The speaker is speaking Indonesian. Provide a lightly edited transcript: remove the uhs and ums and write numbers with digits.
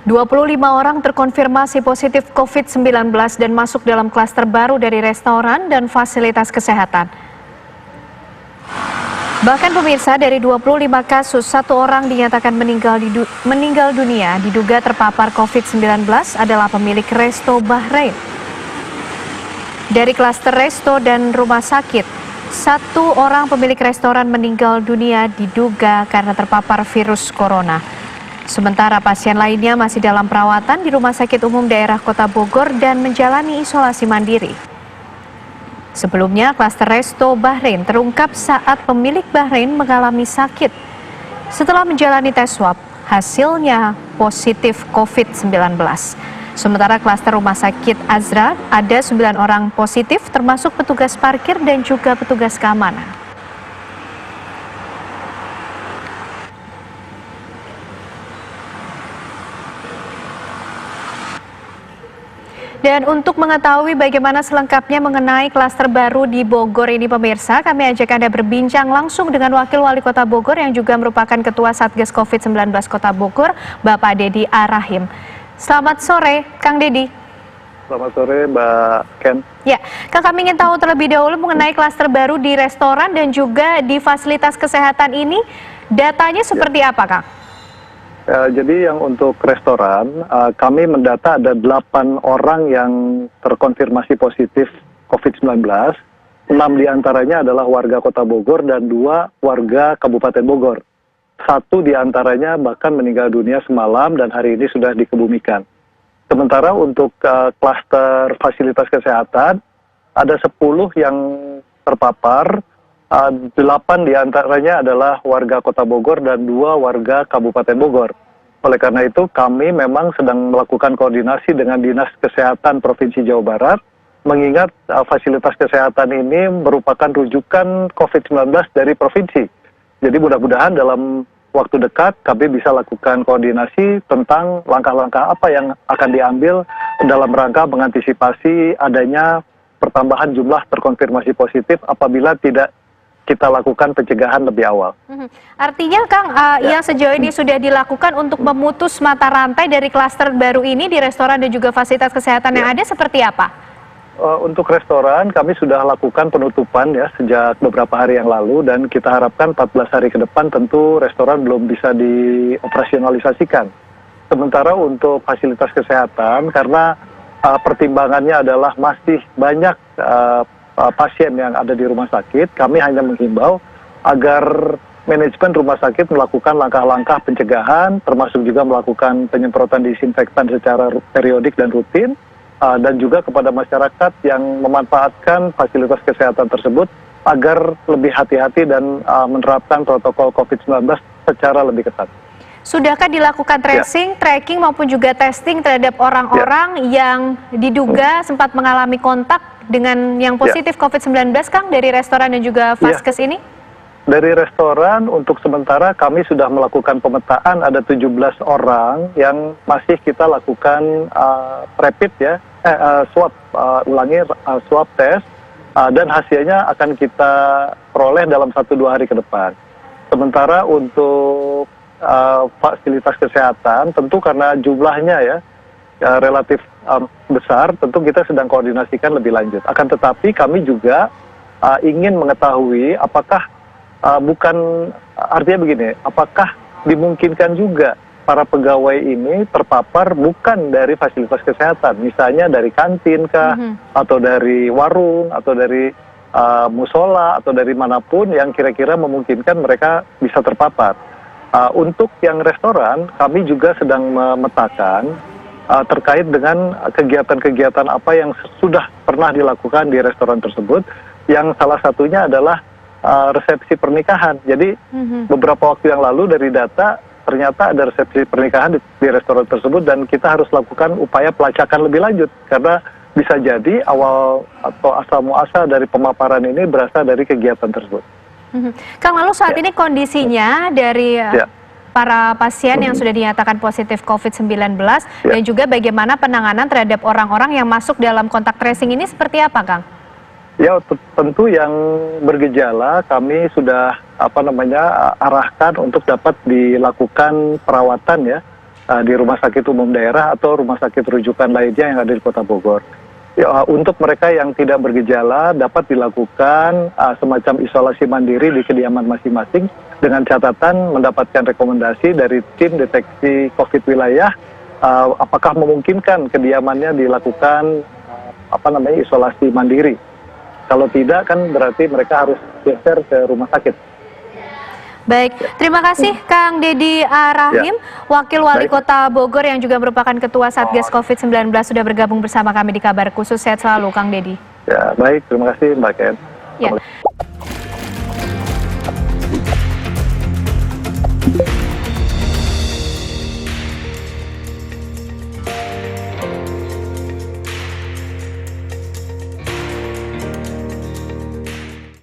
25 orang terkonfirmasi positif COVID-19 dan masuk dalam klaster baru dari restoran dan fasilitas kesehatan. Bahkan pemirsa, dari 25 kasus, 1 orang dinyatakan meninggal dunia diduga terpapar COVID-19 adalah pemilik resto Bahrain. Dari klaster resto dan rumah sakit, 1 orang pemilik restoran meninggal dunia diduga karena terpapar virus corona. Sementara pasien lainnya masih dalam perawatan di Rumah Sakit Umum Daerah Kota Bogor dan menjalani isolasi mandiri. Sebelumnya, klaster resto Bahrain terungkap saat pemilik Bahrain mengalami sakit. Setelah menjalani tes swab, hasilnya positif COVID-19. Sementara klaster Rumah Sakit Azra ada 9 orang positif termasuk petugas parkir dan juga petugas keamanan. Dan untuk mengetahui bagaimana selengkapnya mengenai klaster baru di Bogor ini pemirsa, kami ajak Anda berbincang langsung dengan Wakil Wali Kota Bogor yang juga merupakan Ketua Satgas COVID-19 Kota Bogor, Bapak Dedi Arahim. Selamat sore, Kang Dedi. Selamat sore, Mbak Ken. Ya, Kang, kami ingin tahu terlebih dahulu mengenai klaster baru di restoran dan juga di fasilitas kesehatan ini, datanya seperti apa, Kang? Jadi yang untuk restoran, kami mendata ada 8 orang yang terkonfirmasi positif COVID-19. 6 diantaranya adalah warga Kota Bogor dan 2 warga Kabupaten Bogor. 1 diantaranya bahkan meninggal dunia semalam dan hari ini sudah dikebumikan. Sementara untuk klaster fasilitas kesehatan, ada 10 yang terpapar. 8 diantaranya adalah warga Kota Bogor dan 2 warga Kabupaten Bogor. Oleh karena itu kami memang sedang melakukan koordinasi dengan Dinas Kesehatan Provinsi Jawa Barat, mengingat fasilitas kesehatan ini merupakan rujukan COVID-19 dari provinsi. Jadi mudah-mudahan dalam waktu dekat kami bisa lakukan koordinasi tentang langkah-langkah apa yang akan diambil dalam rangka mengantisipasi adanya pertambahan jumlah terkonfirmasi positif apabila tidak kita lakukan pencegahan lebih awal. Artinya, Kang, yang sejauh ini sudah dilakukan untuk memutus mata rantai dari klaster baru ini di restoran dan juga fasilitas kesehatan yang ada seperti apa? Untuk restoran, kami sudah lakukan penutupan ya sejak beberapa hari yang lalu dan kita harapkan 14 hari ke depan tentu restoran belum bisa dioperasionalisasikan. Sementara untuk fasilitas kesehatan, karena pertimbangannya adalah masih banyak pasien yang ada di rumah sakit, kami hanya menghimbau agar manajemen rumah sakit melakukan langkah-langkah pencegahan, termasuk juga melakukan penyemprotan disinfektan secara periodik dan rutin, dan juga kepada masyarakat yang memanfaatkan fasilitas kesehatan tersebut agar lebih hati-hati dan menerapkan protokol COVID-19 secara lebih ketat. Sudahkah dilakukan tracing, tracking maupun juga testing terhadap orang-orang yang diduga sempat mengalami kontak dengan yang positif COVID-19, Kang, dari restoran dan juga Vaskes ini? Dari restoran, untuk sementara kami sudah melakukan pemetaan ada 17 orang yang masih kita lakukan rapid swab, swab test, dan hasilnya akan kita peroleh dalam 1-2 hari ke depan. Sementara untuk fasilitas kesehatan, tentu karena jumlahnya relatif besar, tentu kita sedang koordinasikan lebih lanjut. Akan tetapi kami juga ingin mengetahui apakah artinya begini, apakah dimungkinkan juga para pegawai ini terpapar bukan dari fasilitas kesehatan, misalnya dari kantin kah, atau dari warung, atau dari musola, atau dari manapun yang kira-kira memungkinkan mereka bisa terpapar. Untuk yang restoran, kami juga sedang memetakan terkait dengan kegiatan-kegiatan apa yang sudah pernah dilakukan di restoran tersebut, yang salah satunya adalah resepsi pernikahan. Jadi beberapa waktu yang lalu dari data ternyata ada resepsi pernikahan di restoran tersebut dan kita harus lakukan upaya pelacakan lebih lanjut karena bisa jadi awal atau asal muasal dari pemaparan ini berasal dari kegiatan tersebut. Kang, lalu saat ini kondisinya dari para pasien yang sudah dinyatakan positif COVID-19 dan juga bagaimana penanganan terhadap orang-orang yang masuk dalam kontak tracing ini seperti apa, Kang? Ya, tentu yang bergejala kami sudah arahkan untuk dapat dilakukan perawatan di rumah sakit umum daerah atau rumah sakit rujukan lainnya yang ada di Kota Bogor. Untuk mereka yang tidak bergejala dapat dilakukan semacam isolasi mandiri di kediaman masing-masing dengan catatan mendapatkan rekomendasi dari tim deteksi COVID wilayah apakah memungkinkan kediamannya dilakukan isolasi mandiri. Kalau tidak kan berarti mereka harus geser ke rumah sakit. Baik, terima kasih Kang Dedi Rahim, Wakil Wali Kota Bogor yang juga merupakan Ketua Satgas COVID-19 sudah bergabung bersama kami di Kabar Khusus. Sehat selalu Kang Dedi. Ya, baik, terima kasih Mbak Ken. Ya.